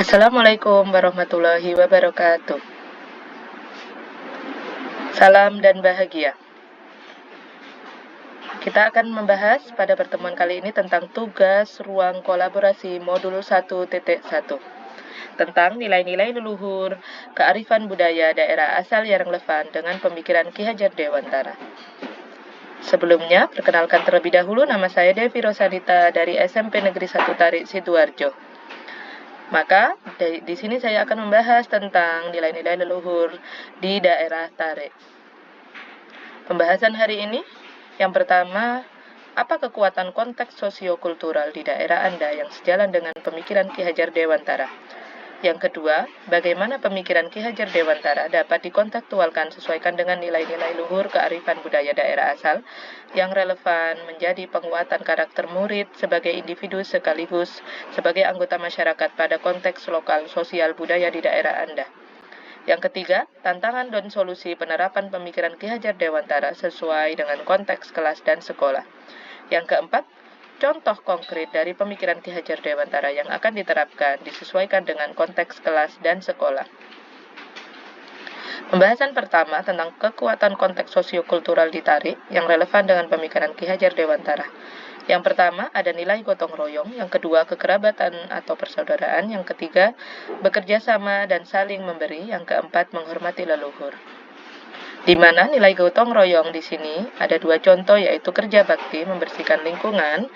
Assalamualaikum warahmatullahi wabarakatuh. Salam dan bahagia. Kita akan membahas pada pertemuan kali ini tentang tugas ruang kolaborasi modul 1.1 tentang nilai-nilai leluhur, kearifan budaya daerah asal yang relevan dengan pemikiran Ki Hajar Dewantara. Sebelumnya, perkenalkan terlebih dahulu, nama saya Devi Rosanita dari SMP Negeri 1 Tarik Sidoarjo. Maka di sini saya akan membahas tentang nilai-nilai leluhur di daerah Tarik. Pembahasan hari ini, yang pertama, apa kekuatan konteks sosiokultural di daerah Anda yang sejalan dengan pemikiran Ki Hajar Dewantara? Yang kedua, bagaimana pemikiran Ki Hajar Dewantara dapat dikontekstualkan sesuaikan dengan nilai-nilai luhur kearifan budaya daerah asal yang relevan menjadi penguatan karakter murid sebagai individu sekaligus sebagai anggota masyarakat pada konteks lokal sosial budaya di daerah Anda. Yang ketiga, tantangan dan solusi penerapan pemikiran Ki Hajar Dewantara sesuai dengan konteks kelas dan sekolah. Yang keempat, contoh konkret dari pemikiran Ki Hajar Dewantara yang akan diterapkan disesuaikan dengan konteks kelas dan sekolah. Pembahasan pertama tentang kekuatan konteks sosiokultural di Tarik yang relevan dengan pemikiran Ki Hajar Dewantara. Yang pertama, ada nilai gotong royong. Yang kedua, kekerabatan atau persaudaraan. Yang ketiga, bekerja sama dan saling memberi. Yang keempat, menghormati leluhur. Di mana nilai gotong royong di sini ada dua contoh, yaitu kerja bakti membersihkan lingkungan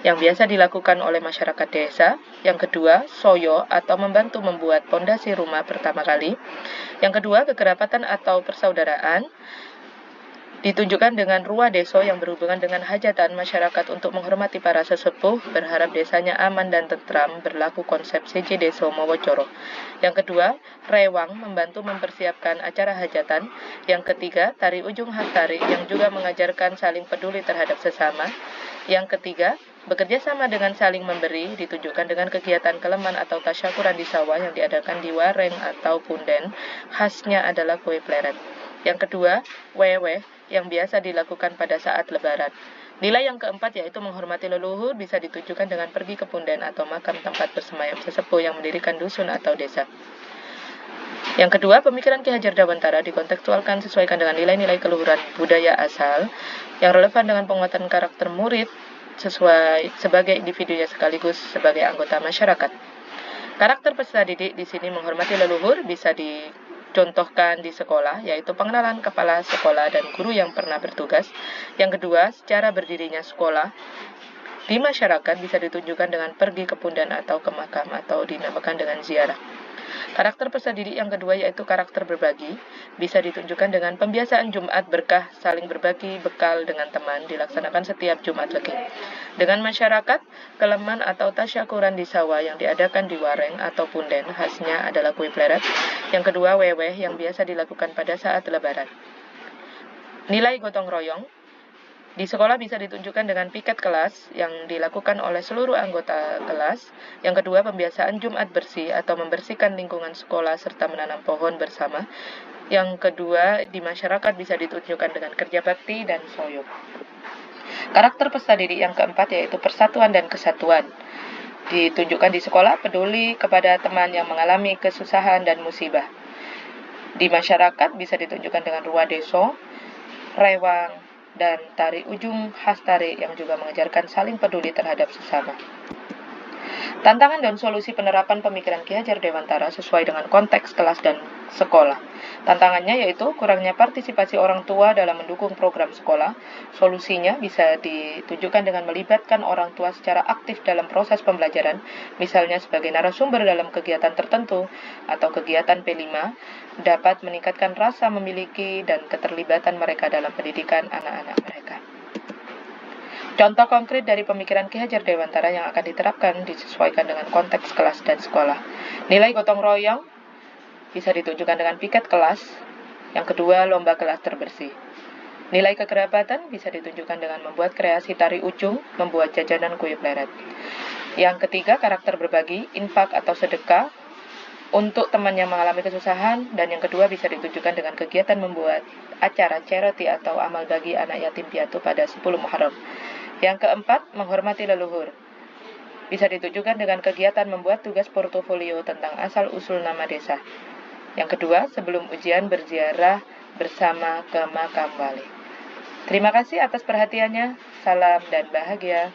yang biasa dilakukan oleh masyarakat desa. Yang kedua, soyo atau membantu membuat pondasi rumah pertama kali. Yang kedua, kekerabatan atau persaudaraan ditunjukkan dengan ruah deso yang berhubungan dengan hajatan masyarakat untuk menghormati para sesepuh, berharap desanya aman dan tentram, berlaku konsep CJ Deso Mowocoro. Yang kedua, rewang membantu mempersiapkan acara hajatan. Yang ketiga, tari ujung khas Tarik yang juga mengajarkan saling peduli terhadap sesama. Yang ketiga, bekerja sama dengan saling memberi ditunjukkan dengan kegiatan keleman atau tasyakuran di sawah yang diadakan di wareng atau punden. Khasnya adalah kue pleret. Yang kedua, weweh yang biasa dilakukan pada saat lebaran. Nilai yang keempat yaitu menghormati leluhur bisa ditunjukkan dengan pergi ke punden atau makam tempat bersemayam sesepuh yang mendirikan dusun atau desa. Yang kedua, pemikiran Ki Hajar Dewantara dikontekstualkan sesuaikan dengan nilai-nilai keluhuran budaya asal yang relevan dengan penguatan karakter murid sesuai sebagai individunya sekaligus sebagai anggota masyarakat. Karakter peserta didik di sini menghormati leluhur bisa dicontohkan di sekolah, yaitu pengenalan kepala sekolah dan guru yang pernah bertugas. Yang kedua, secara berdirinya sekolah di masyarakat bisa ditunjukkan dengan pergi ke punden atau ke makam atau dinamakan dengan ziarah. Karakter peserta didik yang kedua yaitu karakter berbagi, bisa ditunjukkan dengan pembiasaan Jumat berkah saling berbagi bekal dengan teman dilaksanakan setiap Jumat Legi. Dengan masyarakat, keleman atau tasyakuran di sawah yang diadakan di wareng atau punden, khasnya adalah kue pleret. Yang kedua, weweh yang biasa dilakukan pada saat lebaran. Nilai gotong royong di sekolah bisa ditunjukkan dengan piket kelas yang dilakukan oleh seluruh anggota kelas. Yang kedua, pembiasaan Jumat bersih atau membersihkan lingkungan sekolah serta menanam pohon bersama. Yang kedua, di masyarakat bisa ditunjukkan dengan kerja bakti dan soyo. Karakter peserta didik yang keempat yaitu persatuan dan kesatuan. Ditunjukkan di sekolah peduli kepada teman yang mengalami kesusahan dan musibah. Di masyarakat bisa ditunjukkan dengan ruah deso, rewang, dan tari ujung khas Tarik yang juga mengajarkan saling peduli terhadap sesama. Tantangan dan solusi penerapan pemikiran Ki Hajar Dewantara sesuai dengan konteks kelas dan sekolah. Tantangannya yaitu kurangnya partisipasi orang tua dalam mendukung program sekolah. Solusinya bisa ditunjukkan dengan melibatkan orang tua secara aktif dalam proses pembelajaran, misalnya sebagai narasumber dalam kegiatan tertentu atau kegiatan P5, dapat meningkatkan rasa memiliki dan keterlibatan mereka dalam pendidikan anak-anak mereka. Contoh konkret dari pemikiran Ki Hajar Dewantara yang akan diterapkan disesuaikan dengan konteks kelas dan sekolah. Nilai gotong royong bisa ditunjukkan dengan piket kelas. Yang kedua, lomba kelas terbersih. Nilai kekerabatan bisa ditunjukkan dengan membuat kreasi tari ujung, membuat jajanan kue pleret. Yang ketiga, karakter berbagi, infak atau sedekah untuk teman yang mengalami kesusahan. Dan yang kedua bisa ditunjukkan dengan kegiatan membuat acara charity atau amal bagi anak yatim piatu pada 10 Muharram. Yang keempat, menghormati leluhur. Bisa ditujukan dengan kegiatan membuat tugas portofolio tentang asal-usul nama desa. Yang kedua, sebelum ujian berziarah bersama ke makam wali. Terima kasih atas perhatiannya. Salam dan bahagia.